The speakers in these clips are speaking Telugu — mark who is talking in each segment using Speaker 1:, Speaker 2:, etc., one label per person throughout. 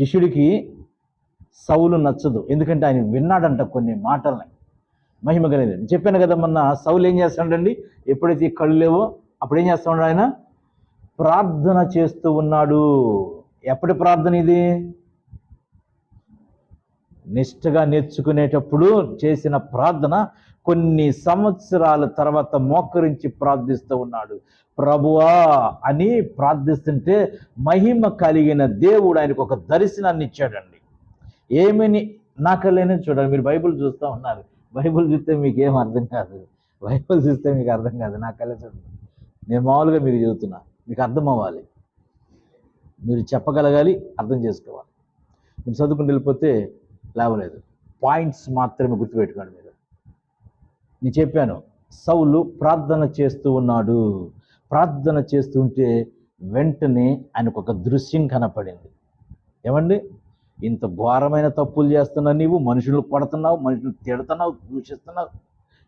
Speaker 1: శిష్యుడికి సౌలు నచ్చదు, ఎందుకంటే ఆయన విన్నాడంట కొన్ని మాటల్ని. మహిమ కలిగింది. చెప్పాను కదా మొన్న, సౌలు ఏం చేస్తాడండి, ఎప్పుడైతే ఈ కళ్ళు లేవో అప్పుడు ఏం చేస్తా ఉన్నాడు, ఆయన ప్రార్థన చేస్తూ ఉన్నాడు. ఎప్పటి ప్రార్థన ఇది? నిష్ఠగా నేర్చుకునేటప్పుడు చేసిన ప్రార్థన. కొన్ని సంవత్సరాల తర్వాత మోకరించి ప్రార్థిస్తూ ఉన్నాడు. ప్రభువా అని ప్రార్థిస్తుంటే మహిమ కలిగిన దేవుడు ఆయనకు ఒక దర్శనాన్ని ఇచ్చాడండి. ఏమని నాకలేని చూడండి, మీరు బైబిల్ చూస్తూ ఉన్నారు, బైబిల్ చూస్తే మీకు ఏం అర్థం కాదు, బైబిల్ చూస్తే మీకు అర్థం కాదు. నాకలే చూడండి, నేను మామూలుగా మీకు చెబుతున్నా, మీకు అర్థం అవ్వాలి, మీరు చెప్పగలగాలి, అర్థం చేసుకోవాలి. మీరు చదువుకుని వెళ్ళిపోతే లేవలేదు, పాయింట్స్ మాత్రమే గుర్తుపెట్టుకోండి. నేను చెప్పాను, సౌలు ప్రార్థన చేస్తూ ఉన్నాడు. ప్రార్థన చేస్తుంటే వెంటనే ఆయనకు ఒక దృశ్యం కనపడింది. ఏమండి, ఇంత ఘోరమైన తప్పులు చేస్తున్నావు నీవు, మనుషులు కొడుతున్నావు, మనుషులు తిడుతున్నావు, దూషిస్తున్నావు,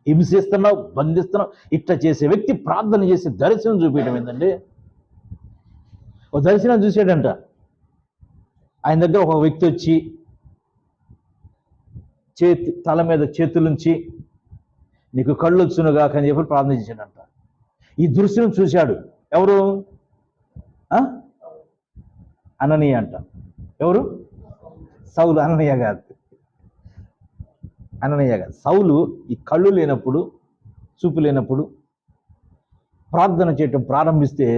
Speaker 1: హింసిస్తున్నావు, బంధిస్తున్నావు. ఇట్లా చేసే వ్యక్తి ప్రార్థన చేసి దర్శనం చూపించడం ఏంటండి? ఒక దర్శనం చూసాడంట. ఆయన దగ్గర ఒక వ్యక్తి వచ్చి తల మీద చేతులుంచి నీకు కళ్ళు వచ్చునుగా అని చెప్పి ప్రార్థన చేశాడంట. ఈ దృశ్యం చూశాడు ఎవరు? అననీయ అంట. ఎవరు? సౌలు. అననీయ కాదు, అననీయ కాదు. సౌలు ఈ కళ్ళు లేనప్పుడు, చూపు లేనప్పుడు ప్రార్థన చేయటం ప్రారంభిస్తే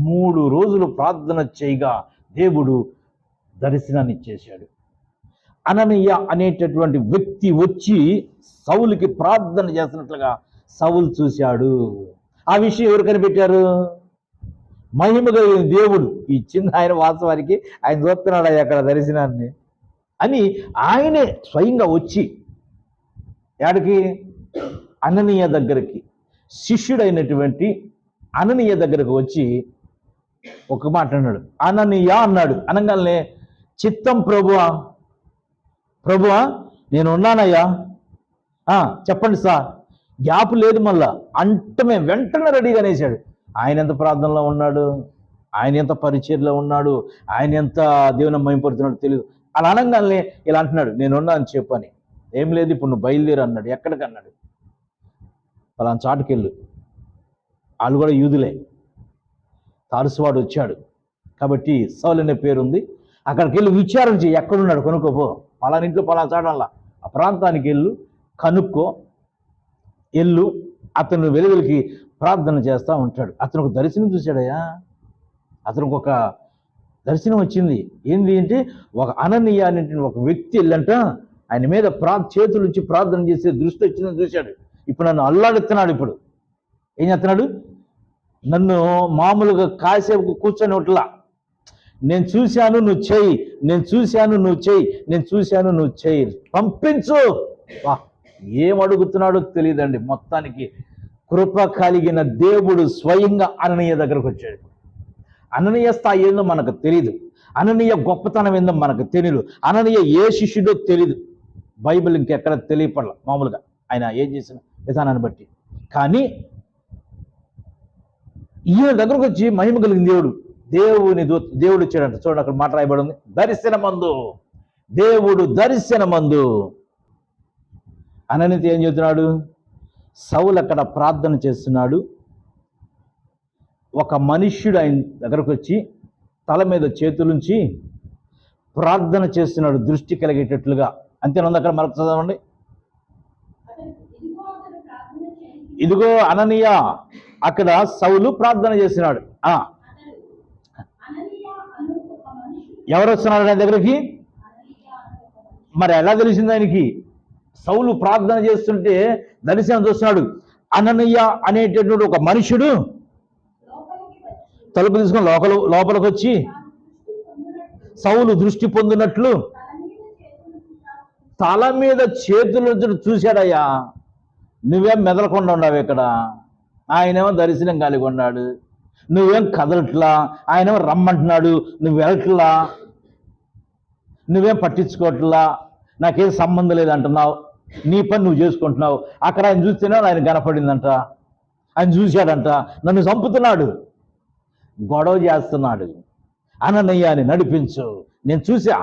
Speaker 1: 3 రోజులు ప్రార్థన చేయగా దేవుడు దర్శనాన్ని ఇచ్చేశాడు. అననీయ అనేటటువంటి వ్యక్తి వచ్చి సౌలుకి ప్రార్థన చేస్తున్నట్లుగా సౌలు చూశాడు. ఆ విషయం ఎవరు కనిపెట్టారు? మహిమ కలిగిన దేవుడు ఇచ్చింది ఆయన. వాస్తవానికి ఆయన చూస్తున్నాడు అక్కడ దర్శనాన్ని అని ఆయనే స్వయంగా వచ్చి ఎక్కడికి? అననీయ దగ్గరికి, శిష్యుడైనటువంటి అననీయ దగ్గరకు వచ్చి ఒక మాట అన్నాడు. అననీయ అన్నాడు. అనగానే చిత్తం ప్రభువా, ప్రభువా నేను ఉన్నానయ్యా, చెప్పండి సార్. గ్యాప్ లేదు, మళ్ళా అంటమే వెంటనే రెడీగా అనేసాడు. ఆయన ఎంత ప్రార్థనలో ఉన్నాడు, ఆయన ఎంత పరిచర్లో ఉన్నాడు, ఆయన ఎంత దేవుని మహిమపడుతున్నాడు తెలియదు. అలా అనగానే ఇలా అంటున్నాడు, నేనున్నా అని చెప్పని. ఏం లేదు, ఇప్పుడు నువ్వు బయలుదేరు అన్నాడు. ఎక్కడికి అన్నాడు? పలానా చాటుకెళ్ళు. వాళ్ళు కూడా యూదులే. తారుసువాడు వచ్చాడు కాబట్టి సౌలు అనే పేరుంది. అక్కడికి వెళ్ళి విచారణ చేయి, ఎక్కడున్నాడు కనుక్కోపో. పలానా ఇంట్లో పలానా చాటల్లా ఆ ప్రాంతానికి వెళ్ళు, కనుక్కో, ఎల్లు. అతను వెలుగులకి ప్రార్థన చేస్తూ ఉంటాడు. అతను ఒక దర్శనం చూశాడయ్యా. అతనికి ఒక దర్శనం వచ్చింది. ఏంది అంటే, ఒక అననీయ అనేటువంటి ఒక వ్యక్తి వెళ్ళంట ఆయన మీద చేతులు ఇచ్చి ప్రార్థన చేసే దృష్టి వచ్చిందని చూశాడు. ఇప్పుడు నన్ను అల్లాడుతున్నాడు. ఇప్పుడు ఏం చేస్తున్నాడు? నన్ను మామూలుగా కాసేపు కూర్చొని ఒకట్లా, నేను చూశాను నువ్వు చెయ్యి, నేను చూశాను నువ్వు చెయ్యి, నేను చూశాను నువ్వు చెయ్యి, పంపించు. వా, ఏం అడుగుతున్నాడో తెలియదండి. మొత్తానికి కృప కలిగిన దేవుడు స్వయంగా అననీయ దగ్గరకు వచ్చాడు. అననీయ స్థాయి ఏందో మనకు తెలియదు, అననీయ గొప్పతనం ఏందో మనకు తెలియదు, అననీయ ఏ శిష్యుడో తెలియదు. బైబిల్ ఇంకెక్కడ తెలియపడల మామూలుగా ఆయన ఏం చేసిన విధానాన్ని బట్టి. కానీ ఈయన దగ్గరకు వచ్చి మహిమ కలిగిన దేవుడు వచ్చాడంట. చూడండి, అక్కడ మాట రాయబడి ఉంది, దర్శనమందు. దేవుడు దర్శనమందు. అననీయ ఏం చెబుతున్నాడు? సౌలు అక్కడ ప్రార్థన చేస్తున్నాడు. ఒక మనుష్యుడు ఆయన దగ్గరకు వచ్చి తల మీద చేతులుంచి ప్రార్థన చేస్తున్నాడు, దృష్టి కలిగేటట్లుగా. అంతేనంది. అక్కడ మరొక చదవండి. ఇదిగో అననీయ, అక్కడ సౌలు ప్రార్థన చేస్తున్నాడు. ఎవరు వస్తున్నాడు ఆయన దగ్గరికి? మరి ఎలా తెలిసింది ఆయనకి? సౌలు ప్రార్థన చేస్తుంటే దర్శనం చూస్తున్నాడు. అననీయ అనేటటువంటి ఒక మనుషుడు తలుపు తీసుకొని లోపలికి వచ్చి సౌలు దృష్టి పొందినట్లు తల మీద చేతులు చూశాడయ్యా. నువ్వేం మెదలకుండా ఉన్నావు ఇక్కడ, ఆయనేమో దర్శనం కలిగి ఉన్నాడు. నువ్వేం కదలట్లా, ఆయనేమో రమ్మంటున్నాడు, నువ్వు వెళ్ళట్లా, నువ్వేం పట్టించుకోవట్లా, నాకేం సంబంధం లేదంటున్నావు, నీ పని నువ్వు చేసుకుంటున్నావు. అక్కడ ఆయన చూస్తేనే ఆయన కనపడిందంట, ఆయన చూశాడంట, నన్ను చంపుతున్నాడు, గొడవ చేస్తున్నాడు, అననీయ అని నడిపించు, నేను చూసా,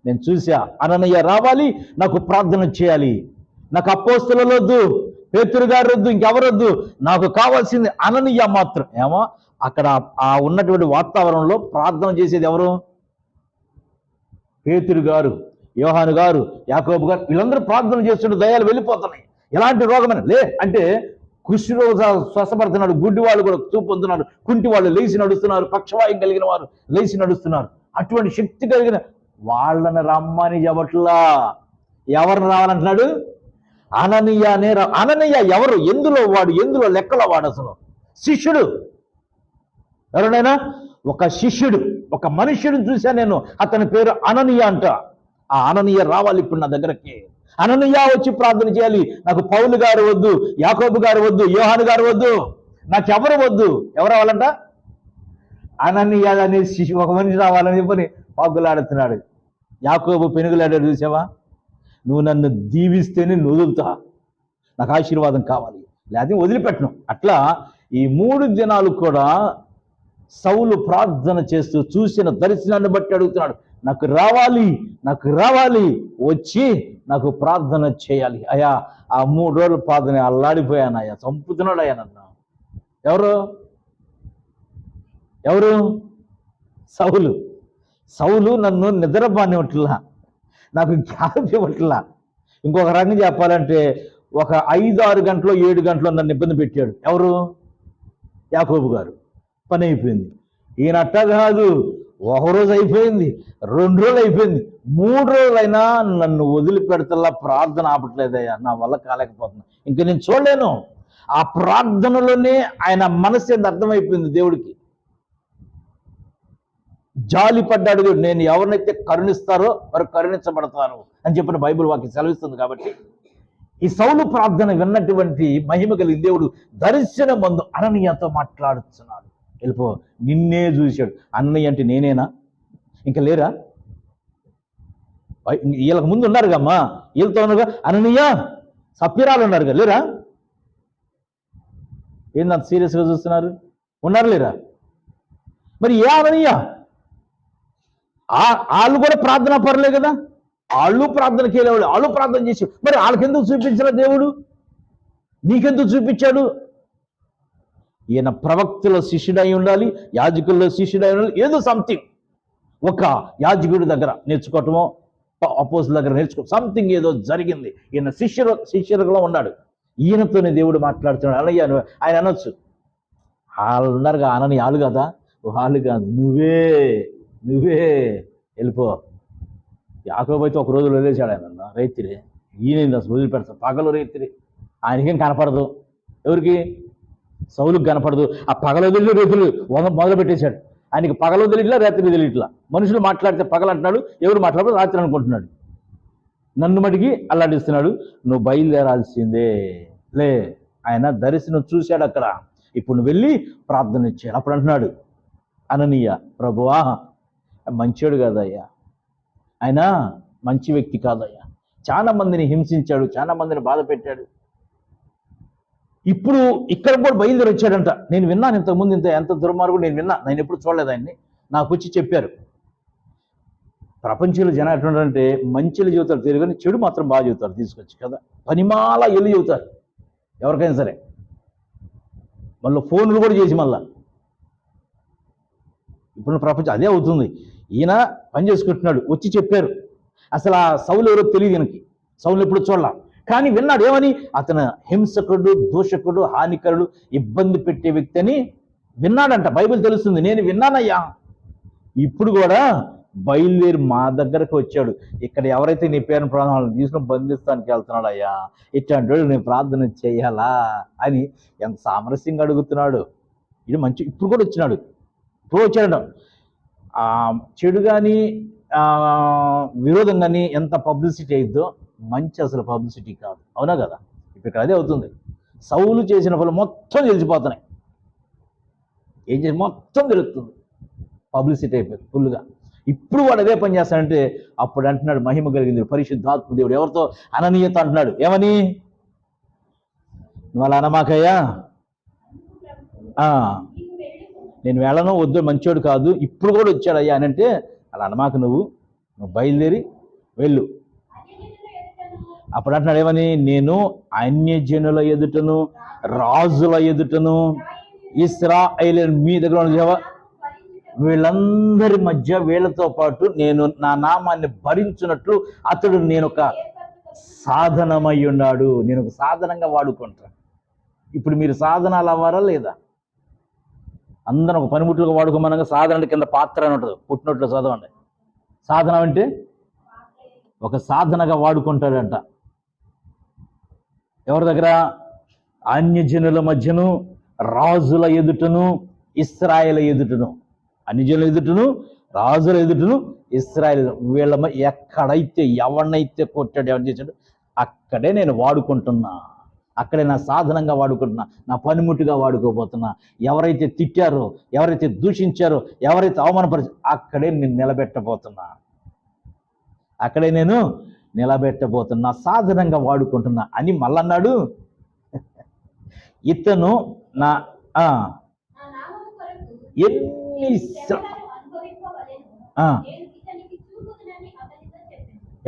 Speaker 1: నేను చూసా. అననీయ రావాలి, నాకు ప్రార్థన చేయాలి. నాకు అపోస్తలులు వద్దు, పేతురు గారు వద్దు, ఇంకెవరొద్దు. నాకు కావాల్సింది అననీయ మాత్రం. ఏమో అక్కడ ఆ ఉన్నటువంటి వాతావరణంలో ప్రార్థన చేసేది ఎవరు? పేతురు గారు, యోహాను గారు, యాకోబు గారు, వీళ్ళందరూ ప్రార్థన చేస్తుంటే దయ్యాలు వెళ్ళిపోతున్నాయి. ఎలాంటి రోగమైన లే అంటే కుష్ఠరోగ స్వస్థపడుతున్నాడు, గుడ్డి వాళ్ళు కూడా చూపు పొందుతున్నారు, కుంటి వాళ్ళు లేచి నడుస్తున్నారు, పక్షవాయం కలిగిన వారు లేచి నడుస్తున్నారు. అటువంటి శక్తి కలిగిన వాళ్ళని రమ్మని చెప్పట్లా. ఎవరిని రావాలంటున్నాడు? అననీయనే అననీయ ఎవరు? ఎందులో వాడు? ఎందులో లెక్కలో వాడు? అసలు శిష్యుడు. ఎవరైనా ఒక శిష్యుడు, ఒక మనుష్యుడిని చూశా నేను, అతని పేరు అననీయ అంట. ఆ అననీయ రావాలి ఇప్పుడు నా దగ్గరకి. అననీయ వచ్చి ప్రార్థన చేయాలి. నాకు పౌలు గారు వద్దు, యాకోబు గారు వద్దు, యోహాను గారు వద్దు, నాకెవరు వద్దు. ఎవరు రావాలంట? అననీయ అనే శిష్యు, ఒక మనిషి రావాలని చెప్పని పాకులాడుతున్నాడు. యాకోబు పెనుగులాడాడు చూసావా? నువ్వు నన్ను దీవిస్తేనే నువ్వు వదులుతా, నాకు ఆశీర్వాదం కావాలి, లేకపోతే వదిలిపెట్టను. అట్లా ఈ 3 దినాలు కూడా సౌలు ప్రార్థన చేస్తూ చూసిన దర్శనాన్ని బట్టి అడుగుతున్నాడు, నాకు రావాలి, నాకు రావాలి, వచ్చి నాకు ప్రార్థన చేయాలి. అయ్యా ఆ 3 రోజుల ప్రార్థన అల్లాడిపోయాను అయ్యా, చంపుతున్నాడు అయ్యా నన్ను. ఎవరు ఎవరు? సౌలు. సౌలు నన్ను నిద్రపానివ్వట్లా, నాకు గ్యాప్ ఇవ్వట్లా. ఇంకొక రకంగా చెప్పాలంటే ఒక 5-6 గంటలు 7 గంటలు నన్ను ఇబ్బంది పెట్టాడు. ఎవరు? యాకోబు గారు. పని అయిపోయింది. ఈయన అట్టా కాదు, 1 రోజు అయిపోయింది, 2 రోజులు అయిపోయింది, 3 రోజులైనా నన్ను వదిలిపెడతల్లా, ప్రార్థన ఆపట్లేదయ్యా, నా వల్ల కాలేకపోతున్నా, ఇంక నేను చూడలేను. ఆ ప్రార్థనలోనే ఆయన మనసు ఏంది అర్థమైపోయింది దేవుడికి. జాలి పడ్డాడు. నేను ఎవరినైతే కరుణిస్తారో వారు కరుణించబడతారు అని చెప్పిన బైబిల్ వాక్యం సెలవిస్తుంది. కాబట్టి ఈ సౌలు ప్రార్థన విన్నటువంటి మహిమ కలిగిన దేవుడు దర్శనం మందు అననీయతో మాట్లాడుతున్నాడు. వెళ్ళిపో, నిన్నే చూశాడు. అన్నయ్య అంటే నేనేనా? ఇంకా లేరా? వీళ్ళకి ముందు ఉన్నారు కమ్మా, వీళ్ళతో ఉన్నారుగా అననీయ, సప్పిరాలు ఉన్నారుగా, లేరా? ఏందంత సీరియస్గా చూస్తున్నారు? ఉన్నారు లేరా? మరి ఏ అననీయ? వాళ్ళు కూడా ప్రార్థన పర్లే కదా, వాళ్ళు ప్రార్థనకి వెళ్ళేవాడు, వాళ్ళు ప్రార్థన చేసి, మరి వాళ్ళకెందుకు చూపించరా దేవుడు? నీకెందుకు చూపించాడు? ఈయన ప్రవక్తుల శిష్యుడై ఉండాలి, యాజకుల్లో శిష్యుడై ఉండాలి, ఏదో సంథింగ్ ఒక యాజకుడి దగ్గర నేర్చుకోవటమో, అపోస్తుల దగ్గర నేర్చుకో, సంథింగ్ ఏదో జరిగింది. ఈయన శిష్యులుగా ఉన్నాడు. ఈయనతోనే దేవుడు మాట్లాడుతున్నాడు. అలాగే ఆయన అనొచ్చు, వాళ్ళు ఉన్నారుగా అనని, వాళ్ళు కదా, వాళ్ళు కాదు, నువ్వే వెళ్ళిపో. యాకోబు అయితే ఒక రోజు వదిలేశాడు ఆయన రైతురి. ఈయన అసలు వదిలిపెడతాడు, పగలు రైతురి. ఆయనకేం కనపడదు. ఎవరికి? సౌలుకి కనపడదు. ఆ పగలు వదిలి రైతులు మొదలు పెట్టేశాడు. ఆయనకి పగలు వదిలిట్లా, రాత్రి వదిలిట్లా. మనుషులు మాట్లాడితే పగలు అంటున్నాడు, ఎవరు మాట్లాడితే రాత్రి అనుకుంటున్నాడు. నన్ను మడికి అల్లాడిస్తున్నాడు. నువ్వు బయలుదేరాల్సిందే లే. ఆయన దర్శనం చూశాడు అక్కడ. ఇప్పుడు నువ్వు వెళ్ళి ప్రార్థన ఇచ్చాడు. అప్పుడు అంటున్నాడు అననీయ, ప్రభువా మంచోడు కాదయ్యా, ఆయన మంచి వ్యక్తి కాదయ్యా, చాలా మందిని హింసించాడు, చాలా మందిని బాధ పెట్టాడు. ఇప్పుడు ఇక్కడ కూడా బయలుదేరి వచ్చాడంట. నేను విన్నాను ఇంతకుముందు, ఎంత దుర్మార్గుడు నేను విన్నా, నేను ఎప్పుడు చూడలేదు ఆయన్ని. నాకు వచ్చి చెప్పారు. ప్రపంచంలో జనం ఎట్లుంటారంటే మంచిలు చెబుతారు తెలియదు కానీ చెడు మాత్రం బాగా చెబుతారు తీసుకొచ్చి కదా, పనిమాల ఎల్లు చెబుతారు ఎవరికైనా సరే. మళ్ళీ ఫోన్లు కూడా చేసి మళ్ళా ఇప్పుడు ప్రపంచం అదే అవుతుంది. ఈయన పని చేసుకుంటున్నాడు, వచ్చి చెప్పారు. అసలు ఆ సౌలు ఎవరో తెలియదు ఈయనకి, సౌలు ఎప్పుడు చూడలా. కానీ విన్నాడు. ఏమని? అతను హింసకుడు, దూషకుడు, హానికరుడు, ఇబ్బంది పెట్టే వ్యక్తి అని విన్నాడంట. బైబిల్ తెలుస్తుంది. నేను విన్నానయ్యా. ఇప్పుడు కూడా బయలుదేరి మా దగ్గరకు వచ్చాడు. ఇక్కడ ఎవరైతే నీ పేరును ప్రాణాలను తీసుకుని బంధిస్తానికి వెళ్తున్నాడు అయ్యా, ఇట్లాంటి వాడు నేను ప్రార్థన చేయాలా అని ఎంత సామరస్యంగా అడుగుతున్నాడు. ఇది మంచి. ఇప్పుడు కూడా వచ్చినాడు, ఇప్పుడు వచ్చాడు. చెడు కానీ విరోధం కానీ ఎంత పబ్లిసిటీ అయిద్దో మంచి అసలు పబ్లిసిటీ కాదు. అవునా కదా? ఇప్పుడు ఇక్కడ అదే అవుతుంది. సౌలు చేసిన పనులు మొత్తం తెలిసిపోతున్నాయి. ఏం చేసి మొత్తం తెలుస్తుంది, పబ్లిసిటీ అయిపోయింది ఫుల్గా. ఇప్పుడు వాడు అదే పని చేస్తాడంటే అప్పుడు అంటున్నాడు మహిమ కలిగింది పరిశుద్ధాత్మ దేవుడు ఎవరితో? అననీయత అంటున్నాడు. ఏమని? నువ్వు అలా అనమాకయ్యా, నేను వెళ్ళను, వద్దు, మంచోడు కాదు, ఇప్పుడు కూడా వచ్చాడు అయ్యా అని అంటే అలా అనమాక, నువ్వు బయలుదేరి వెళ్ళు. అప్పుడు అంటున్నాడు ఏమని, నేను అన్యజనుల ఎదుటను రాజుల ఎదుటను ఇశ్రాయేలు మీ దగ్గర ఉన్న వీళ్ళందరి మధ్య వీళ్ళతో పాటు నేను నా నామాన్ని భరించినట్లు అతడు నేను ఒక సాధనమై ఉన్నాడు. నేను ఒక సాధనంగా వాడుకుంటాను. ఇప్పుడు మీరు సాధనాలు అవ్వారా లేదా? అందరం ఒక పనిముట్లుగా వాడుకోమనగా సాధన కింద పాత్ర అని ఉంటుంది, పుట్టినట్లు చదవండి. సాధన అంటే ఒక సాధనగా వాడుకుంటాడంట. ఎవరి దగ్గర? అన్యజనుల మధ్యను రాజుల ఎదుటను ఇశ్రాయేలు ఎదుటను. అన్యజనుల ఎదుటను రాజుల ఎదుటను ఇశ్రాయేలు వీళ్ళ ఎక్కడైతే ఎవరినైతే కొట్టాడు, ఎవరు చేశాడు, అక్కడే నేను వాడుకుంటున్నా. అక్కడే నా సాధనంగా వాడుకుంటున్నా, నా పనిముట్టుగా వాడుకోబోతున్నా. ఎవరైతే తిట్టారో, ఎవరైతే దూషించారో, ఎవరైతే అవమానపరిచారో అక్కడే నేను నిలబెట్టబోతున్నా. అక్కడే నేను నిలబెట్టబోతున్నా, సాధనంగా వాడుకుంటున్నా అని మళ్ళన్నాడు. ఇతను నా ఎన్ని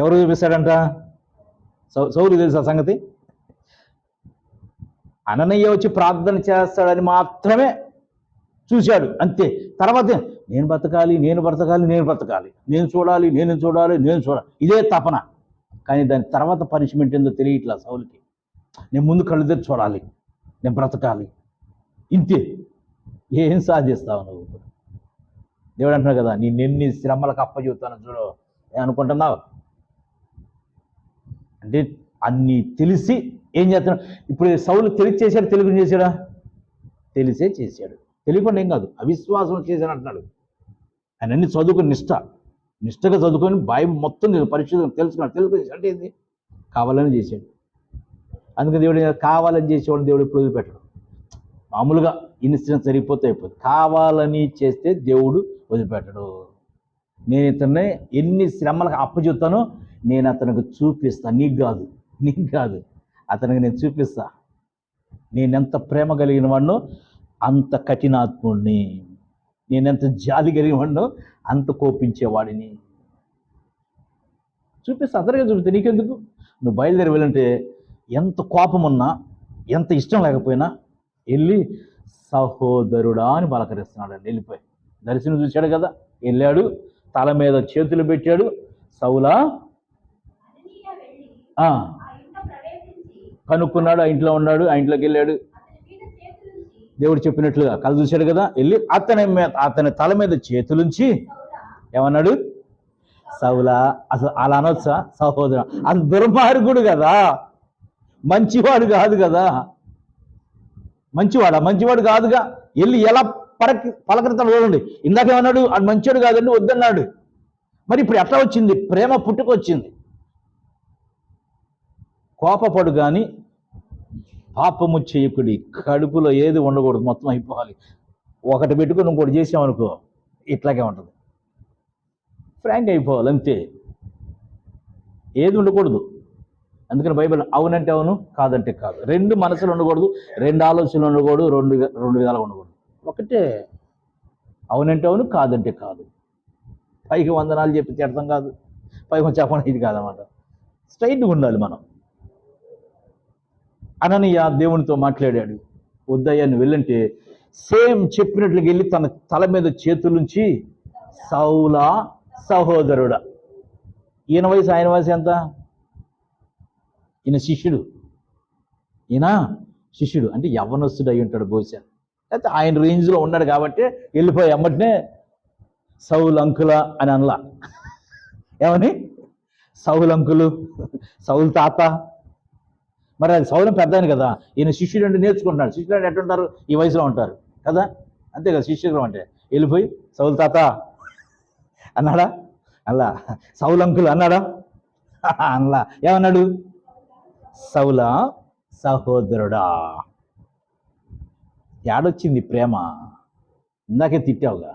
Speaker 1: ఎవరు చూపిస్తాడంట? సౌలు తెలుసా సంగతి? అననయ్య వచ్చి ప్రార్థన చేస్తాడని మాత్రమే చూశాడు, అంతే. తర్వాత నేను బ్రతకాలి, నేను బ్రతకాలి, నేను బ్రతకాలి, నేను చూడాలి, నేను చూడాలి, నేను చూడాలి, ఇదే తపన. కానీ దాని తర్వాత పనిష్మెంట్ ఏందో తెలియట్లా సౌలుకి. నేను ముందు కళ్ళు తెరిచి చూడాలి, నేను బ్రతకాలి, ఇంతే. ఏం సాధిస్తావు నువ్వు? దేవుడు అంటున్నావు కదా, నేనెన్ని శ్రమలకు అప్పచెబుతాను చూడు అనుకుంటున్నావు. అంటే అన్ని తెలిసి ఏం చేస్తున్నాడు? ఇప్పుడు సౌలు తెలిసి చేశాడు, తెలుగు చేశాడా? తెలిసే చేశాడు. తెలియకుండా ఏం కాదు, అవిశ్వాసం చేశాడు అంటున్నాడు. ఆయన అన్ని చదువుకుని నిష్టగా చదువుకొని బైబిల్ మొత్తం పరిశుద్ధంగా తెలుసుకున్నాడు. తెలుసుకుని అంటే ఏంది? కావాలని చేశాడు. అందుకని దేవుడు కావాలని చేసేవాడు దేవుడు ఎప్పుడు వదిలిపెట్టడు. మామూలుగా ఇన్సిడెంట్ సరిపోతే అయిపోతుంది. కావాలని చేస్తే దేవుడు వదిలిపెట్టడు. నేను ఇతన్ని ఎన్ని శ్రమలకు అప్పచెప్తానో నేను అతనికి చూపిస్తాను. నీకు కాదు అతనికి నేను చూపిస్తా. నేనెంత ప్రేమ కలిగిన వాడినో అంత కఠినాత్ముడిని, నేనెంత జాలి కలిగిన వాడినో అంత కోపించేవాడిని చూపిస్తా. అతనిగా చూపిస్తే నీకెందుకు? నువ్వు బయలుదేరి వెళ్ళంటే ఎంత కోపం ఉన్నా, ఎంత ఇష్టం లేకపోయినా వెళ్ళి సహోదరుడా అని పలకరిస్తున్నాడు. వెళ్ళిపోయి దర్శనం చూశాడు కదా, వెళ్ళాడు, తల మీద చేతులు పెట్టాడు. సౌలా కనుక్కున్నాడు, ఆ ఇంట్లో ఉన్నాడు, ఆ ఇంట్లోకి వెళ్ళాడు. దేవుడు చెప్పినట్లుగా కళ్ళు చూశాడు కదా, వెళ్ళి అతని తల మీద చేతులుంచి ఏమన్నాడు? సౌలా. అసలు అలా అనొచ్చా? సహోదరు. అది దుర్మార్గుడు కదా, మంచివాడు కాదు కదా. మంచివాడు కాదుగా. వెళ్ళి ఎలా పలకరితాడు చూడండి. ఇందాకేమన్నాడు? అది మంచివాడు కాదండి, వద్దన్నాడు. మరి ఇప్పుడు ఎట్లా వచ్చింది? ప్రేమ పుట్టుకొచ్చింది. కోపపడు కానీ పాపము చేయకుడి. కడుపులో ఏది ఉండకూడదు, మొత్తం అయిపోవాలి. ఒకటి పెట్టుకుని ఇంకోటి చేసామనుకో ఇట్లాగే ఉంటుంది. ఫ్రాంక్ అయిపోవాలి, అంతే. ఏది ఉండకూడదు. అందుకని బైబిల్ అవునంటే అవును, కాదంటే కాదు. రెండు మనసులు ఉండకూడదు, రెండు ఆలోచనలు ఉండకూడదు, రెండు విధాలుగా ఉండకూడదు. ఒకటే అవునంటే అవును, కాదంటే కాదు. పైకి వందనాలు చెప్పి అర్థం కాదు, పైకి చెప్పడం ఇది కాదన్నమాట. స్ట్రైట్గా ఉండాలి మనం. అననీయ దేవునితో మాట్లాడాడు. వద్దయ్యా నువ్వు వెళ్ళంటే సేమ్ చెప్పినట్లుగా వెళ్ళి తన తల మీద చేతులుంచి సౌలా సహోదరుడా. ఈయన వయసు ఆయన వయసు ఎంత? ఈయన శిష్యుడు అంటే యవ్వనస్తుడు అయి ఉంటాడు బహుశా. అయితే ఆయన రేంజ్లో ఉన్నాడు కాబట్టి వెళ్ళిపోయి అమ్మటినే సౌలు అంకుల అని అనలా. ఏమని? సౌలు అంకులు, సౌలు తాత. మరి అది సౌలం పెద్ద ఆయన కదా, ఈయన శిష్యుడు అంటే నేర్చుకుంటున్నాడు. శిష్యుడు అంటే ఎట్టుంటారు? ఈ వయసులో ఉంటారు కదా, అంతే కదా శిష్యుడు అంటే. వెళ్ళిపోయి సౌలు తాత అన్నాడా? అలా. సౌలు అంకుల్ అన్నాడా? అలా. ఏమన్నాడు? సౌలా సహోదరుడా. ఏడొచ్చింది ప్రేమ? ఇందాకే తిట్టావుగా,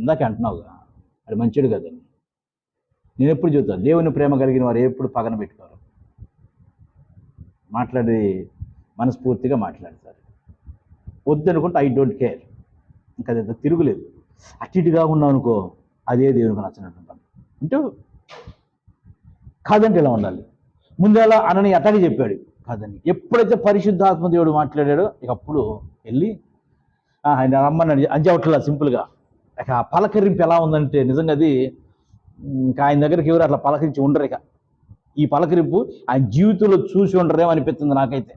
Speaker 1: ఇందాకే అంటున్నావుగా అది మంచిడు కదండి. నేను ఎప్పుడు చెబుతాను, దేవుని ప్రేమ కలిగిన వారు ఎప్పుడు పగన పెట్టుకోరు. మాట్లాడి మనస్ఫూర్తిగా మాట్లాడతారు. వద్దనుకుంటే ఐ డోంట్ కేర్, ఇంకా అది తిరుగులేదు. అటు ఇటుగా ఉన్నావు అనుకో, అదే దేవునికి నచ్చినట్టు అంటే కాదంటే ఇలా ఉండాలి. ముందేలా అనని అట్టగా చెప్పాడు కాదని. ఎప్పుడైతే పరిశుద్ధాత్మ దేవుడు మాట్లాడాడో ఇక అప్పుడు వెళ్ళి ఆయన రమ్మన్నాడు అంజవట్లా సింపుల్గా. ఇక ఆ పలకరింపు ఎలా ఉందంటే నిజంగా అది ఇంకా ఆయన దగ్గరికి ఎవరు అట్లా పలకరించి ఉండరు. ఇక ఈ పలకరింపు ఆయన జీవితంలో చూసి ఉండరేమో అనిపిస్తుంది నాకైతే.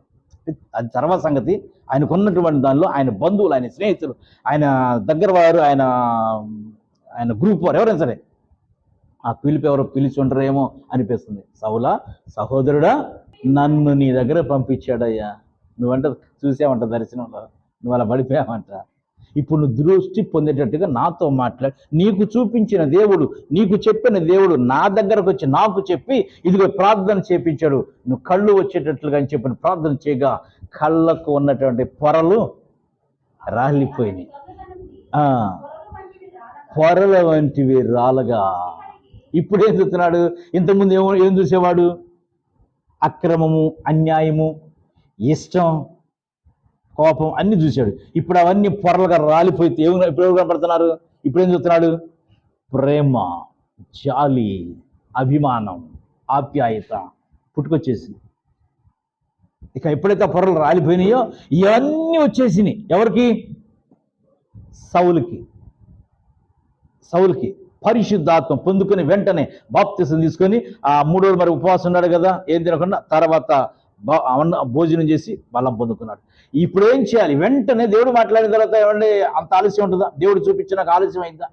Speaker 1: అది తర్వాత సంగతి. ఆయనకున్నటువంటి దానిలో ఆయన బంధువులు, ఆయన స్నేహితులు, ఆయన దగ్గర వారు, ఆయన ఆయన గ్రూప్ వారు ఎవరైనా సరే ఆ పిలుపు ఎవరో పిలిచి ఉండరేమో అనిపిస్తుంది. సౌలా, సహోదరుడా, నన్ను నీ దగ్గర పంపించాడయ్యా. నువ్వంట చూసావంట దర్శనంలో, నువ్వు అలా పడిపోయావంట. ఇప్పుడు నువ్వు దృష్టి పొందేటట్టుగా నాతో మాట్లాడి, నీకు చూపించిన దేవుడు, నీకు చెప్పిన దేవుడు నా దగ్గరకు వచ్చి నాకు చెప్పి ఇదిగో ప్రార్థన చేపించాడు. నువ్వు కళ్ళు వచ్చేటట్లుగా అని చెప్పిన ప్రార్థన చేయగా కళ్ళకు ఉన్నటువంటి పొరలు రాలిపోయినాయి. పొరల వంటివి రాలగా ఇప్పుడు ఏం చూస్తున్నాడు? ఇంతకుముందు ఏం చూసేవాడు? అక్రమము, అన్యాయము, ఇష్టం, కోపం అన్ని చూశాడు. ఇప్పుడు అవన్నీ పొరలుగా రాలిపోతే ఇప్పుడు ఎవరు కనపడుతున్నారు? ఇప్పుడు ఏం చూస్తున్నాడు? ప్రేమ, జాలి, అభిమానం, ఆప్యాయత పుట్టుకొచ్చేసింది. ఇక ఎప్పుడైతే ఆ పొరలు రాలిపోయినాయో ఇవన్నీ వచ్చేసినాయి. ఎవరికి? సౌలుకి పరిశుద్ధాత్మ పొందుకొని వెంటనే బాప్తిసం తీసుకొని ఆ 3 రోజులు మరి ఉపవాసం ఉన్నాడు కదా, ఏం తినకుండా. తర్వాత భోజనం చేసి బలం పొందుకున్నాడు. ఇప్పుడు ఏం చేయాలి? వెంటనే దేవుడు మాట్లాడిన తర్వాత ఏమండి అంత ఆలస్యం ఉంటుందా? దేవుడు చూపించినాక ఆలస్యం అయిందా?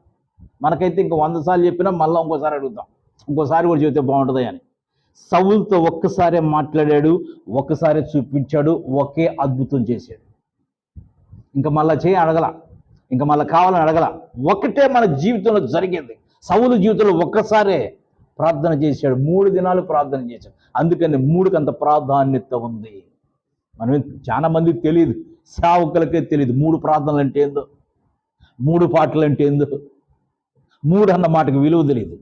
Speaker 1: మనకైతే ఇంకో 100 సార్లు చెప్పినా మళ్ళీ ఇంకోసారి అడుగుతాం, ఇంకోసారి కూడా చెబితే బాగుంటుంది అని. సౌలుతో ఒక్కసారే మాట్లాడాడు, ఒక్కసారి చూపించాడు, ఒకే అద్భుతం చేశాడు. ఇంకా మళ్ళా చేయి అడగల, ఇంకా మళ్ళీ కావాలని అడగల. ఒకటే మన జీవితంలో జరిగింది. సౌలు జీవితంలో ఒక్కసారే ప్రార్థన చేశాడు. 3 దినాలు ప్రార్థన చేశాడు. అందుకని 3కి అంత ప్రాధాన్యత ఉంది. మనం చాలా మందికి తెలియదు, సేవకులకే తెలియదు 3 ప్రార్థనలు అంటే ఏందో, 3 పాటలు అంటే ఏందో, 3 అన్న మాటకు విలువ తెలియదు.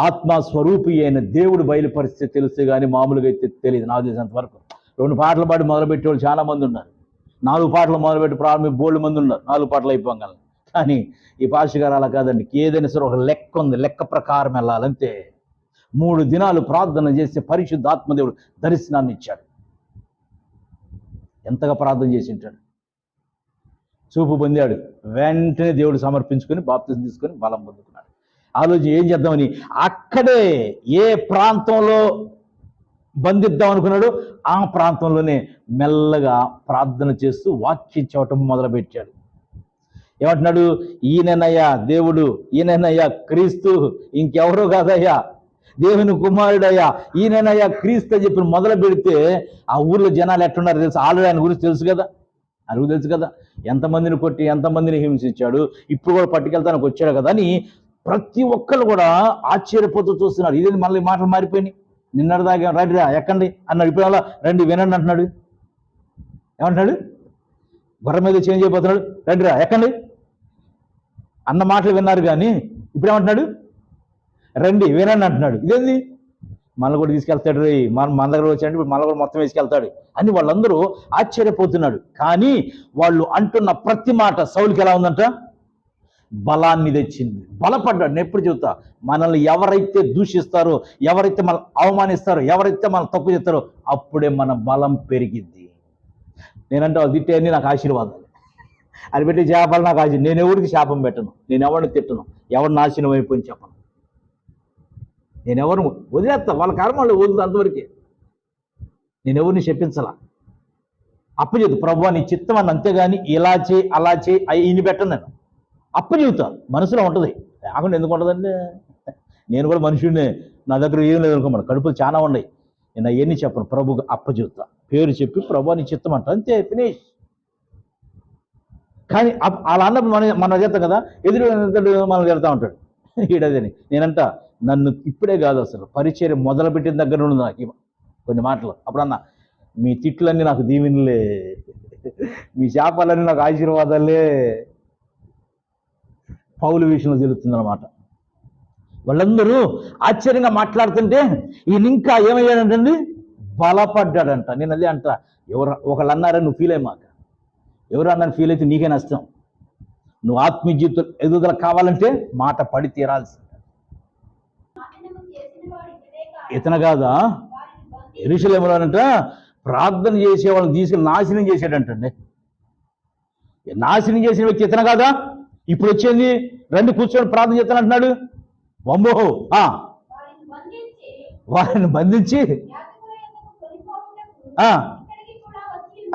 Speaker 1: ఆత్మస్వరూపి అయిన దేవుడు బయలుపరిస్తే తెలుస్తే కానీ మామూలుగా అయితే తెలియదు. నాకు తెలిసినంత వరకు 2 పాటలు పాడి మొదలుపెట్టే వాళ్ళు చాలా మంది ఉన్నారు. 4 పాటలు మొదలుపెట్టి ప్రారంభం బోల్డ్ మంది ఉన్నారు 4 పాటలు అయిపోగలను. కానీ ఈ పాస్టర్ గారు అలా కాదండి. ఏదైనా సరే ఒక లెక్క ఉంది, లెక్క ప్రకారం వెళ్ళాలంతే. 3 దినాలు ప్రార్థన చేస్తే పరిశుద్ధాత్మదేవుడు దర్శనాన్ని ఇచ్చాడు. ఎంతగా ప్రార్థన చేసి ఉంటాడు. చూపు పొందాడు, వెంటనే దేవుడు సమర్పించుకొని బాప్తిసం తీసుకొని బలం పొందుకున్నాడు. ఆలోచన ఏం చేద్దామని అక్కడే ఏ ప్రాంతంలో బంధిద్దాం అనుకున్నాడు ఆ ప్రాంతంలోనే మెల్లగా ప్రార్థన చేస్తూ వాక్యం చెప్పటం మొదలుపెట్టాడు. ఏమంటున్నాడు? ఈయననయ్యా దేవుడు, ఈయననయ్యా క్రీస్తు, ఇంకెవరో కాదయ్యా, దేవుని కుమారుడయ్యా, ఈయననయ్యా క్రీస్తు అని చెప్పి మొదలు పెడితే ఆ ఊర్లో జనాలు ఎట్టున్నారు తెలుసు. ఆల్రెడీ ఆయన గురించి తెలుసు కదా, అరుగు తెలుసు కదా, ఎంతమందిని కొట్టి ఎంతమందిని హింసించాడు, ఇప్పుడు కూడా పట్టుకెళ్తానికి వచ్చాడు కదా అని ప్రతి ఒక్కరు కూడా ఆశ్చర్యపోతూ చూస్తున్నారు. ఇదేంటి మళ్ళీ మాటలు మారిపోయినాయి. నిన్నటిదాకా రైట్ రా ఎక్కండి అన్నాడు, ఇప్పుడు అలా రండి వినండి అంటున్నాడు. ఏమంటున్నాడు? గొర్రె మీద చేంజ్ అయిపోతున్నాడు. రండి రా ఎక్కండి అన్న మాటలు విన్నారు కానీ ఇప్పుడు ఏమంటున్నాడు? రండి వినండి అంటున్నాడు. ఇదేంది? మన కూడా తీసుకెళ్తాడు, మన దగ్గర వచ్చాడు, ఇప్పుడు మన కూడా మొత్తం వేసుకెళ్తాడు అని వాళ్ళందరూ ఆశ్చర్యపోతున్నాడు. కానీ వాళ్ళు అంటున్న ప్రతి మాట సౌలుకి ఎలా ఉందంట? బలాన్ని తెచ్చింది. బలపడ్డాడు. నేను ఎప్పుడు చెబుతా, మనల్ని ఎవరైతే దూషిస్తారో, ఎవరైతే మనం అవమానిస్తారో, ఎవరైతే మనం తప్పు చేస్తారో అప్పుడే మన బలం పెరిగిద్ది. నేనంటే వాళ్ళు తిట్టేయని నాకు ఆశీర్వాదాలు, అది పెట్టి చేపలు నాకు ఆశీర్వాదం. నేను ఎవరికి శాపం పెట్టను, నేను ఎవరిని తిట్టను, ఎవరిని నాశనం అయిపోయి చెప్పను. నేను ఎవరు వదిలేస్తా, వాళ్ళ కారణం వాళ్ళు వదులుతా, అంతవరకే. నేను ఎవరిని చెప్పించాలా, అప్పచెబుతా ప్రభువా నీ చిత్తం అని, అంతేగాని ఇలా చేయి అలా చేయి ఇన్ని పెట్టను. నేను అప్పచెబుతా, మనసులో ఉంటుంది. లేకుండా ఎందుకు ఉంటుందండి? నేను కూడా మనుషుడినే, నా దగ్గర ఏం లేదు అనుకోమని, కడుపులు చాలా ఉన్నాయి. నేను అవన్నీ చెప్పను, ప్రభుకు అప్పచెబుతా, పేరు చెప్పి ప్రభువా నీ చిత్తం అంట, అంతే, ఫినిష్. కానీ అలా అన్నప్పుడు మనం చేస్తాం కదా, ఎదురు మనం వెళ్తా ఉంటాడు ఈడదని. నేనంట నన్ను ఇప్పుడే కాదు అసలు పరిచయం మొదలుపెట్టిన దగ్గర నుండి నాకు కొన్ని మాటలు అప్పుడన్నా, మీ తిట్లన్నీ నాకు దీవెనలే, మీ శాపాలన్నీ నాకు ఆశీర్వాదాలే, పౌలు విషయంలో తెలుస్తుందన్నమాట. వాళ్ళందరూ ఆశ్చర్యంగా మాట్లాడుతుంటే ఈయన ఇంకా ఏమయ్యాడంటండి? బలపడ్డాడంట. నేను అదే అంట, ఒకళ్ళు అన్నారని నువ్వు ఫీల్ అయ్యాక, ఎవరు అన్నారని ఫీల్ అయితే నీకే నష్టం. నువ్వు ఆత్మీయ జీవితం ఎదుగుదల కావాలంటే మాట పడి తీరాల్సింది. ఇతను కాదా యెరూషలేములోనంట ప్రార్థన చేసే వాళ్ళని తీసుకెళ్ళి నాశనం చేశాడంటండి. నాశనం చేసిన వ్యక్తి ఇతను కాదా? ఇప్పుడు వచ్చింది రండి కూర్చొని ప్రార్థన చేస్తాను అంటున్నాడు. వమ్మో వారిని బంధించి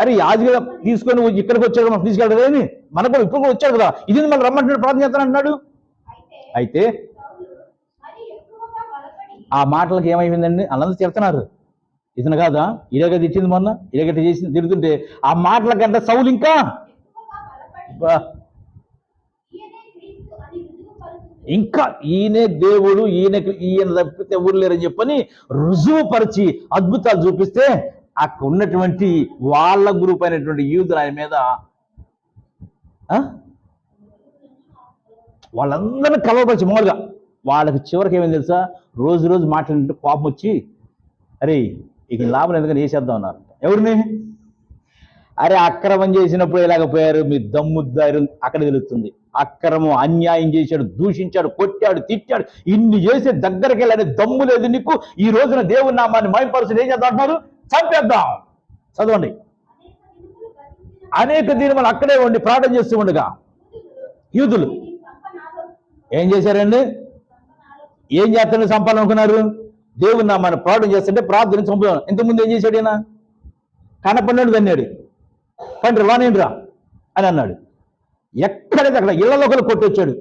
Speaker 1: అరే యాజకుగా తీసుకొని ఇక్కడికి వచ్చాడు, మనం తీసుకెళ్ళదు ఏమి, మనకు కూడా ఇప్పుడు కూడా వచ్చాడు కదా, ఇది మనం రమ్మంటున్నాడు ప్రార్థన చేస్తాను అంటున్నాడు. అయితే ఆ మాటలకు ఏమైందండి? అన్నది తిడుతున్నారు. ఇతను కాదా ఇలాగ తిట్టింది మొన్న, ఇలాగ చేసింది తిడుతుంటే ఆ మాటలకంటే సౌలు ఇంకా ఈయనే దేవుడు, ఈయన తప్పితే ఎవరు లేరని చెప్పని రుజువుపరిచి అద్భుతాలు చూపిస్తే అక్కడ ఉన్నటువంటి వాళ్ళ గ్రూప్ అయినటువంటి యూదులు ఆయన మీద వాళ్ళందరినీ కలవపరిచి మామూలుగా వాళ్ళకి చివరికి ఏమైంది తెలుసా? రోజు రోజు మాట్లాడినట్టు కోపం వచ్చి అరే ఇక లాభం ఎందుకని వేసేద్దాం అన్నారు. ఎవరిని? అరే అక్రమం చేసినప్పుడు ఎలాగపోయారు, మీ దమ్ముద్దారు అక్కడ తెలుస్తుంది. అక్రమం అన్యాయం చేశాడు, దూషించాడు, కొట్టాడు, తిట్టాడు, ఇన్ని చేసే దగ్గరికి వెళ్ళని దమ్ము లేదు నీకు. ఈ రోజున దేవుని నామాన్ని మహిమపరచుని ఏం చేద్దాం అంటున్నారు? చంపేద్దాం. చదవండి. అనేక దినములు అక్కడే ఉండి ప్రార్థన చేస్తూ ఉండగా యూదులు ఏం చేశారండి? ఏం చేస్తారని చంపాలనుకున్నారు? దేవుని నామాన్ని ప్రార్థన చేస్తుంటే ప్రార్థన చంపుదాం. ఇంతకుముందు ఏం చేశాడు? ఈయన కనపడినాడు, తన్నాడు, పండ్రి వానేండ్రా అని అన్నాడు. ఎక్కడైతే అక్కడ ఇళ్లలో ఒకరు కొట్టొచ్చాడు.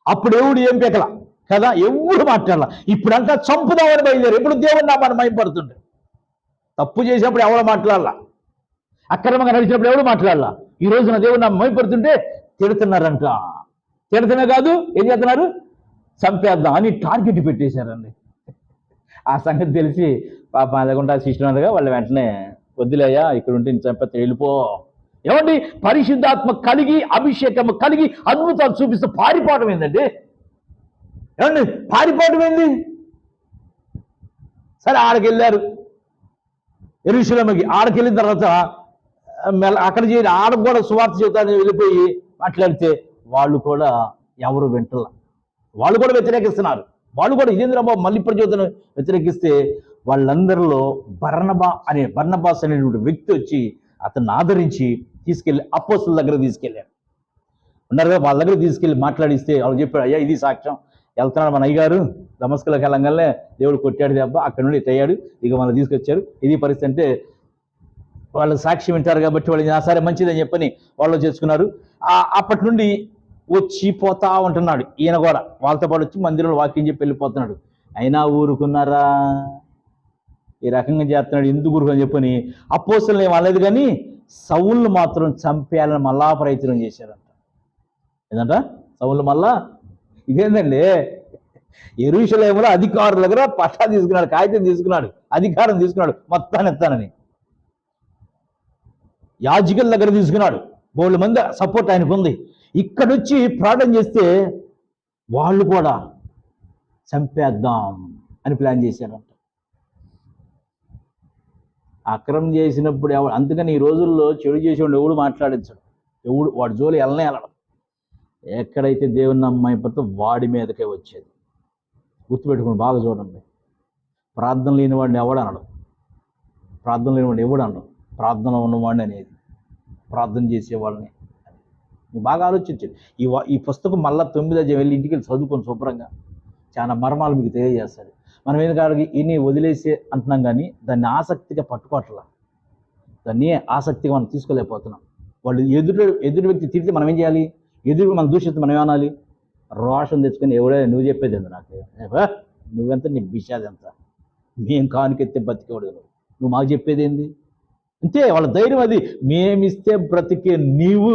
Speaker 1: అప్పుడు ఎవడు ఏం పెకల కదా, ఎవడు మాట్లాడాల. ఇప్పుడంతా చంపుదామని బయలుదేరు. ఎప్పుడు దేవుని నామాన్ని మహిమపడుతుంటే తప్పు చేసినప్పుడు ఎవడో మాట్లాడాల, అక్రమంగా నడిచినప్పుడు ఎవడు మాట్లాడాల. ఈ రోజున దేవుని నామం మహిమపడుతుంటే తిడుతున్నారంట. తిడుతున్నా కాదు, ఏం చేస్తున్నారు? చంపేద్దాం అని టార్గెట్ పెట్టేశారండి. ఆ సంగతి తెలిసి పాప లేకుండా శిష్యులుగా వాళ్ళు వెంటనే వద్దులేయ్యా ఇక్కడ ఉంటే చంపేస్తే వెళ్ళిపో. ఏమండి? పరిశుద్ధాత్మ కలిగి అభిషేకం కలిగి అద్భుతాలు చూపిస్తూ పారిపోవటం ఏందండి? ఏమండి పారిపోవటం ఏంది? సరే ఆడకి వెళ్ళారు, యెరూషలేముకి. ఆడకి వెళ్ళిన తర్వాత అక్కడ చేరి ఆడకు కూడా సువార్త చెబుతానని వెళ్ళిపోయి మాట్లాడితే వాళ్ళు కూడా ఎవరు వింటలా, వాళ్ళు కూడా వ్యతిరేకిస్తున్నారు. వాళ్ళు కూడా ఇదేంద్రబాబు మళ్ళీ ఇప్పుడు చెబుతాను వ్యతిరేకిస్తే వాళ్ళందరిలో బర్నబాస్ అనేటువంటి వ్యక్తి వచ్చి అతన్ని ఆదరించి తీసుకెళ్ళి అపోస్తుల దగ్గర తీసుకెళ్ళాడు. ఉన్నారు కదా, వాళ్ళ దగ్గర తీసుకెళ్ళి మాట్లాడిస్తే వాళ్ళు చెప్పాడు, అయ్యా ఇది సాక్ష్యం, వెళ్తున్నాడు మన అయ్యగారు దమస్కులకు వెళ్ళంగానే దేవుడు కొట్టాడు దెబ్బ, అక్కడ నుండి ఇట్టయ్యాడు, ఇక వాళ్ళు తీసుకొచ్చారు, ఇది పరిస్థితి అంటే వాళ్ళు సాక్ష్యం వింటారు కాబట్టి వాళ్ళు సరే మంచిదని చెప్పని వాళ్ళు చేసుకున్నారు. అప్పటి నుండి వచ్చి పోతా ఉంటున్నాడు. ఈయన కూడా వాళ్ళతో పాటు వచ్చి మందిరంలో వాక్యం చెప్పి వెళ్ళిపోతున్నాడు. అయినా ఊరుకున్నారా? ఈ రకంగా చేస్తున్నాడు, ఎందుకు ఊరుకుని చెప్పని అపోస్తలుని ఏం అనలేదు. కానీ సౌలును మాత్రం చంపేయాలని మళ్ళా ప్రయత్నం చేశారంట. ఏంటంట? సౌలు మళ్ళా ఇదేందండి, యెరూషలేములో అధికారుల దగ్గర పట్టా తీసుకున్నాడు, కాగితం తీసుకున్నాడు, అధికారం తీసుకున్నాడు, మొత్తాన్ని ఎత్తానని యాజకుల దగ్గర తీసుకున్నాడు. బోళ్ళు మంది సపోర్ట్ ఆయనకు ఉంది. ఇక్కడొచ్చి ప్రార్థన చేస్తే వాళ్ళు కూడా చంపేద్దాం అని ప్లాన్ చేశారంట. అక్రమం చేసినప్పుడు అందుకని ఈ రోజుల్లో చెడు చేసేవాడు ఎవడు మాట్లాడించడు, ఎవడు వాడి జోలి వెళ్ళనే వెళ్ళడం. ఎక్కడైతే దేవుని నమ్మైపోతే వాడి మీదకే వచ్చేది. గుర్తుపెట్టుకుని బాగా చూడండి. ప్రార్థన లేని వాడిని ఎవడనడం, ప్రార్థన లేని వాడిని ఎవడు అనడం, ప్రార్థన ఉన్నవాడిని అనేది, ప్రార్థన చేసేవాళ్ళని. నువ్వు బాగా ఆలోచించండి. ఈ పుస్తకం మళ్ళీ 9వ అధ్యాయం వెళ్ళి ఇంటికి వెళ్ళి చదువుకొని శుభ్రంగా చాలా మర్మాలు మీకు తెలియజేస్తాడు. మనం ఎందుకు ఇన్ని వదిలేసే అంటున్నాం కానీ దాన్ని ఆసక్తిగా పట్టుకోవట్లా, దాన్ని ఆసక్తిగా మనం తీసుకోలేకపోతున్నాం. వాళ్ళు ఎదురు వ్యక్తి తిరిగితే మనం ఏం చేయాలి? ఎదురు మనం దూషిస్తే మనం ఏమనాలి? రోషం తెచ్చుకొని ఎవడే నువ్వు చెప్పేది ఎంత, నాకు నువ్వెంత, నీ బిషాది ఎంత, మేము కానుకెత్తే బతికేవాడు నువ్వు మాకు చెప్పేది ఏంది? అంతే వాళ్ళ ధైర్యం అది. మేమిస్తే బ్రతికే నీవు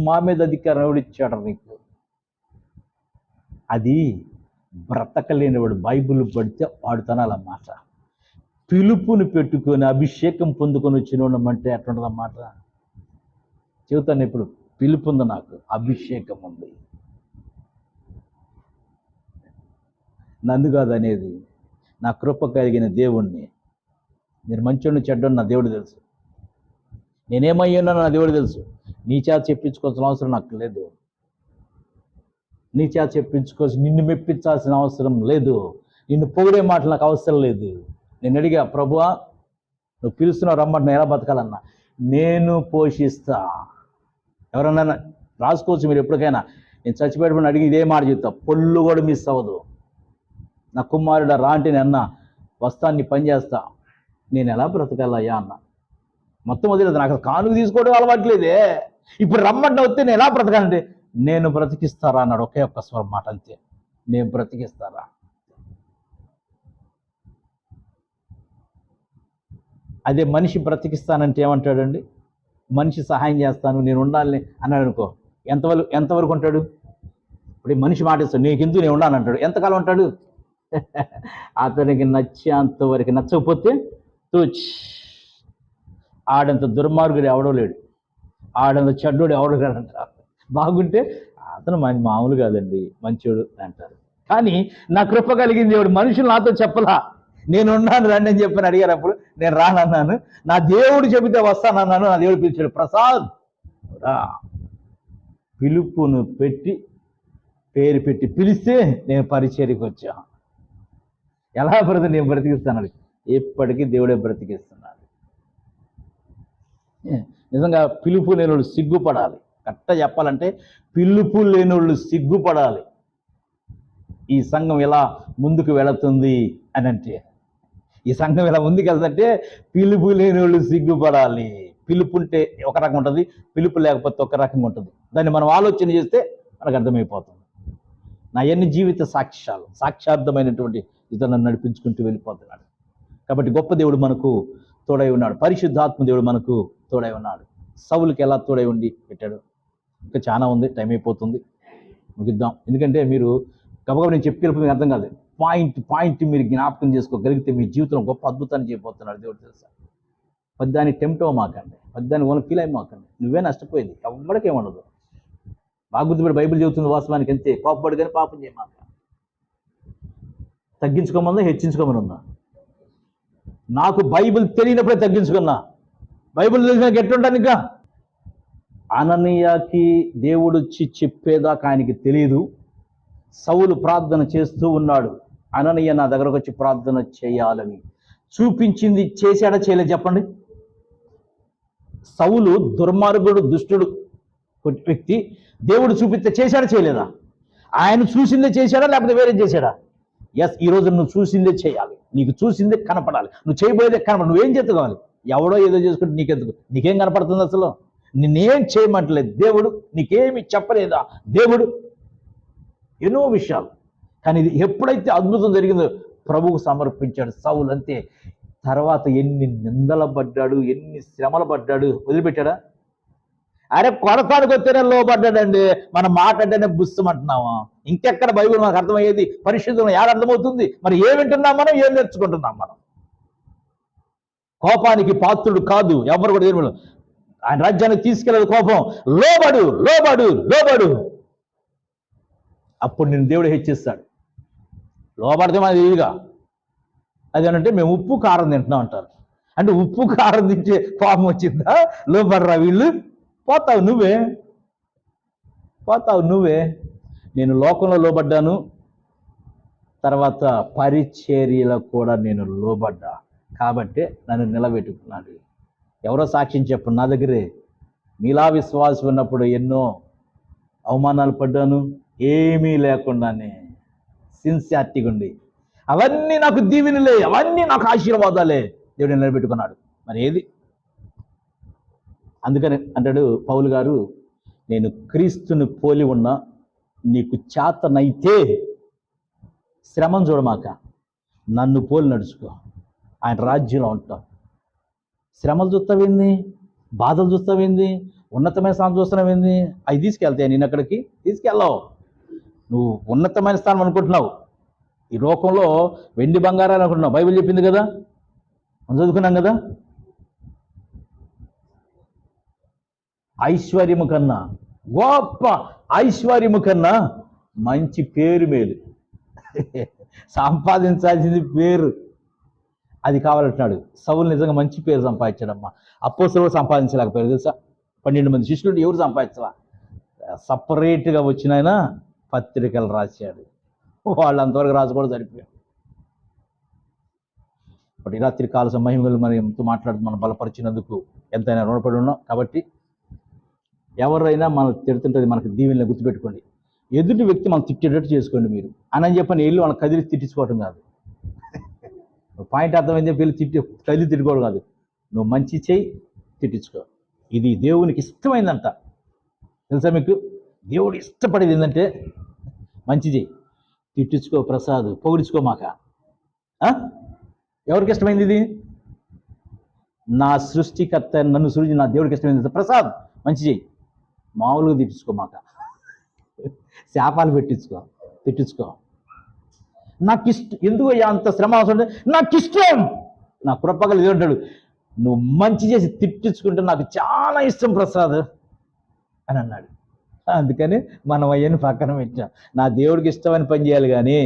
Speaker 1: మా మీద అధికారం ఎవడిచ్చాడు నీకు? అది బ్రతకలేనివాడు బైబిల్ పడితే వాడుతానన్నమాట. పిలుపుని పెట్టుకొని అభిషేకం పొందుకొని వచ్చినోడమంటే ఎట్లుంటుందన్నమాట. చెబుతాను ఇప్పుడు, పిలుపు ఉంది నాకు, అభిషేకం ఉంది. నందు కాదు అనేది, నా కృప కలిగిన దేవుణ్ణి. నేను మంచోడిని చెడ్డోని నా దేవుడు తెలుసు, నేనేమయ్యానో నా దేవుడు తెలుసు. నీ చేత చెప్పించుకోవాల్సిన అవసరం నాకు లేదు, నీ చేత చెప్పించుకోవాల్సి నిన్ను మెప్పించాల్సిన అవసరం లేదు. నిన్ను పొగిడే మాటలు నాకు అవసరం లేదు. నేను అడిగా, ప్రభువా నువ్వు పిలుస్తున్నావు రమ్మంటున్నా, ఎలా బతకాలన్నా? నేను పోషిస్తా. ఎవరన్నా రాసుకోవచ్చు మీరు ఎప్పటికైనా. నేను చచ్చిపోయేటప్పుడు అడిగి ఇదే మాట చెప్తా, పొల్లు కూడా మిస్ అవ్వదు. నా కుమారుడు రా అంటే నేను అన్న, వస్తాను నీ పని చేస్తా. నేను ఎలా బ్రతకాలయ్యా అన్న. మొత్తం వదిలేదు, నాకు కానుక తీసుకోవడం అలవాట్లేదే. ఇప్పుడు రమ్మంటే వస్తే నేను ఎలా బ్రతకాలంటే, నేను బ్రతికిస్తారా అన్నాడు. ఒకే ఒక్క స్వరం మాట అంతే, నేను బ్రతికిస్తారా. అదే మనిషి బ్రతికిస్తానంటే ఏమంటాడండి? మనిషి సహాయం చేస్తాను నేను ఉండాలని అన్నాడు అనుకో, ఎంతవరకు ఉంటాడు? ఇప్పుడు మనిషి మాట ఇస్తాడు, నీకెందుకు నేను ఉండాలని అంటాడు. ఎంతకాలం ఉంటాడు? అతనికి నచ్చేంతవరకు. నచ్చకపోతే తూచ్. ఆడంత దుర్మార్గుడు ఎవడో లేడు, ఆడంత చెడ్డోడు ఎవడో లేడంట. బాగుంటే అతను మామూలు కాదండి, మంచోడు అంటారు. కానీ నా కృప కలిగింది దేవుడు. మనుషులు నాతో చెప్పలా, నేను ఉన్నాను రండి అని చెప్పని అడిగారప్పుడు నేను రానన్నాను. నా దేవుడు చెబితే వస్తానన్నాను. నా దేవుడు పిలిచాడు, ప్రసాద్ రా. పిలుపును పెట్టి పేరు పెట్టి పిలిస్తే నేను పరిచర్యకు వచ్చా. ఎలా నేను బ్రతికిస్తాను. ఎప్పటికీ దేవుడే బ్రతికిస్తున్నాడు. నిజంగా పిలుపు లేనోళ్ళు సిగ్గుపడాలి. కరెక్ట్ చెప్పాలంటే పిలుపు లేనోళ్ళు సిగ్గుపడాలి. ఈ సంఘం ఎలా ముందుకు వెళుతుంది అని అంటే, ఈ సంఘం ఎలా ముందుకు వెళ్తుందంటే పిలుపు లేనోళ్ళు సిగ్గుపడాలి. పిలుపు ఉంటే ఒక రకం ఉంటుంది, పిలుపు లేకపోతే ఒక రకంగా ఉంటుంది. దాన్ని మనం ఆలోచన చేస్తే మనకు అర్థమైపోతుంది. నా ఎన్ని జీవిత సాక్ష్యార్థమైనటువంటి ఇతరులను నడిపించుకుంటూ వెళ్ళిపోతున్నాడు. కాబట్టి గొప్ప దేవుడు మనకు తోడై ఉన్నాడు. పరిశుద్ధాత్మ దేవుడు మనకు తోడై ఉన్నాడు. సౌలుకి ఎలా తోడై ఉండి పెట్టాడు. ఇంకా చాలా ఉంది, టైం అయిపోతుంది, ముగిద్దాం. ఎందుకంటే మీరు గబగబా నేను చెప్పి మీకు అర్థం కాదు. పాయింట్ మీరు జ్ఞాపకం చేసుకోగలిగితే మీ జీవితంలో గొప్ప అద్భుతాన్ని చేయబోతున్నాడు దేవుడు. తెలుసా, పద్దాన్ని టెంప్ట్ అవ్వమాకండి, పద్దాన్ని ఓన్ ఫీల్ అయ్యమాకండి. నువ్వే నష్టపోయింది, ఎవ్వడికేముండదు. బాగా గుర్తుపెట్టి బైబిల్ చెబుతుంది వాస్తవానికి అంతే. కోపపడి కానీ పాపం చేయమాక. తగ్గించుకోమన్నా హెచ్చించుకోమని ఉందా? నాకు బైబిల్ తెలియనప్పుడే తగ్గించుకున్నా. బైబిల్ తెలిసిన ఎట్లుంటాను. ఇంకా అననీయాకి దేవుడు వచ్చి చెప్పేదాకా ఆయనకి తెలియదు. సౌలు ప్రార్థన చేస్తూ ఉన్నాడు. అననీయ నా దగ్గరకు వచ్చి ప్రార్థన చేయాలని చూపించింది. చేశాడా చేయలేదు చెప్పండి? సౌలు దుర్మార్గుడు, దుష్టుడు వ్యక్తి. దేవుడు చూపిస్తే చేశాడా చేయలేదా? ఆయన చూసిందే చేశాడా లేకపోతే వేరే చేశాడా? ఎస్, ఈరోజు నువ్వు చూసిందే చేయాలి. నీకు చూసిందే కనపడాలి. నువ్వు చేయబోయేదే కనపడాలి. నువ్వేం చేసుకోవాలి? ఎవడో ఏదో చేసుకుంటే నీకెందుకు? నీకేం కనపడుతుంది అసలు? నిన్నేం చేయమంటలేదు దేవుడు, నీకేమి చెప్పలేదా దేవుడు? ఎన్నో విషయాలు. కానీ ఇది ఎప్పుడైతే అద్భుతం జరిగిందో ప్రభువుకు సమర్పించాడు సౌలు. అంతే. తర్వాత ఎన్ని నిందలు పడ్డాడు, ఎన్ని శ్రమలు పడ్డాడు. వదిలిపెట్టాడా? అరే కొరతానికి వస్తేనే లోపడ్డాడండి. మనం మాట్లాడేనే బుస్తమంటున్నాము. ఇంకెక్కడ బైబిల్ మనకు అర్థమయ్యేది? పరిశుద్ధం ఎలా అర్థమవుతుంది? మరి ఏం వింటున్నాం మనం, ఏం నేర్చుకుంటున్నాం మనం? కోపానికి పాత్రుడు కాదు ఎవరు కూడా. దేవుడు ఆయన రాజ్యానికి తీసుకెళ్ళదు కోపం. లోబడు లోబడు లోబడు. అప్పుడు నేను దేవుడు హెచ్చిస్తాడు. లోబడితే మనది ఇదిగా అది అనంటే మేము ఉప్పు కారం తింటున్నాం అంటారు. అంటే ఉప్పు కారం తింటే కోపం వచ్చిందా? లోబడరా వీళ్ళు, పోతావు నువ్వే. నేను లోకంలో లోబడ్డాను, తర్వాత పరిచర్యలో కూడా నేను లోబడ్డా. కాబట్టే నన్ను నిలబెట్టుకున్నాడు. ఎవరో సాక్ష్యం చెప్పండి. నా దగ్గరే మీలా విశ్వాసం ఉన్నప్పుడు ఎన్నో అవమానాలు పడ్డాను, ఏమీ లేకుండానే సిన్సియారిటీగా ఉండి. అవన్నీ నాకు దీవెనలే, అవన్నీ నాకు ఆశీర్వాదాలే. దేవుడు నిలబెట్టుకున్నాడు. మరి ఏది? అందుకని అంటాడు పౌలు గారు, నేను క్రీస్తుని పోలి ఉన్నా, నీకు చేతనైతే శ్రమను చూడమాక, నన్ను పోలి నడుచుకో, ఆయన రాజ్యంలో ఉంటావు. శ్రమలు చూస్తావేంది, బాధలు చూస్తావేంది, ఉన్నతమైన స్థానం చూస్తున్నావేంది? అవి తీసుకెళ్తాయి నేను అక్కడికి తీసుకెళ్ళావు. నువ్వు ఉన్నతమైన స్థానం అనుకుంటున్నావు. ఈ లోకంలో వెండి బంగారాలు అనుకుంటున్నావు. బైబిల్ చెప్పింది కదా, మనం చదువుకున్నాం కదా, ఐశ్వర్యము కన్నా, గొప్ప ఐశ్వర్యము కన్నా మంచి పేరు మేలు. సంపాదించాల్సింది పేరు, అది కావాలంటున్నాడు. సౌలు నిజంగా మంచి పేరు సంపాదించాడమ్మా. అపోస్తలులు సంపాదించలేకపోయారు తెలుసా? 12 మంది శిష్యులు ఎవరు సంపాదించలా? సపరేట్గా వచ్చిన ఆయన పత్రికలు రాశాడు. వాళ్ళు అంతవరకు రాసుకోవడం సరిపోయాడు. బట్ ఈ రాత్రి కాల సమయంలో మనం ఎంతో మాట్లాడుతూ మనం బలపరిచినందుకు ఎంతైనా రుణపడి ఉన్నాం. కాబట్టి ఎవరైనా మనం తిడుతుంటుంది మనకు దీవెనలు గుర్తుపెట్టుకోండి. ఎదుటి వ్యక్తి మనం తిట్టేటట్టు చేసుకోండి మీరు అని చెప్పని వెళ్ళి వాళ్ళని కదిలి తిట్టించుకోవటం కాదు. పాయింట్ అర్థమైంది చెప్పి వెళ్ళి కదిలి తిట్టుకోవడం కాదు. నువ్వు మంచి చేయి, తిట్టించుకో. ఇది దేవునికి ఇష్టమైందంట. తెలుసా మీకు? దేవుడు ఇష్టపడేది ఏంటంటే మంచి చేయి, తిట్టించుకో. ప్రసాద్ పొగిడించుకోమాక. ఎవరికి ఇష్టమైంది ఇది? నా సృష్టికర్త నన్ను సృష్టి నా దేవుడికి ఇష్టమైంది ప్రసాద్ మంచి చేయి, మామూలుగా తిట్టించుకోమాక. శాపాలు తిట్టించుకో. నాకు ఇష్టం. ఎందుకు అంత శ్రమ అవసరం? నాకు ఇష్టం. నా కృపగలు అంటాడు, నువ్వు మంచి చేసి తిట్టించుకుంటే నాకు చాలా ఇష్టం ప్రసాద్ అని అన్నాడు. అందుకని మనం అయ్యని పక్కన పెట్టాం. నా దేవుడికి ఇష్టమని పని చేయాలి కానీ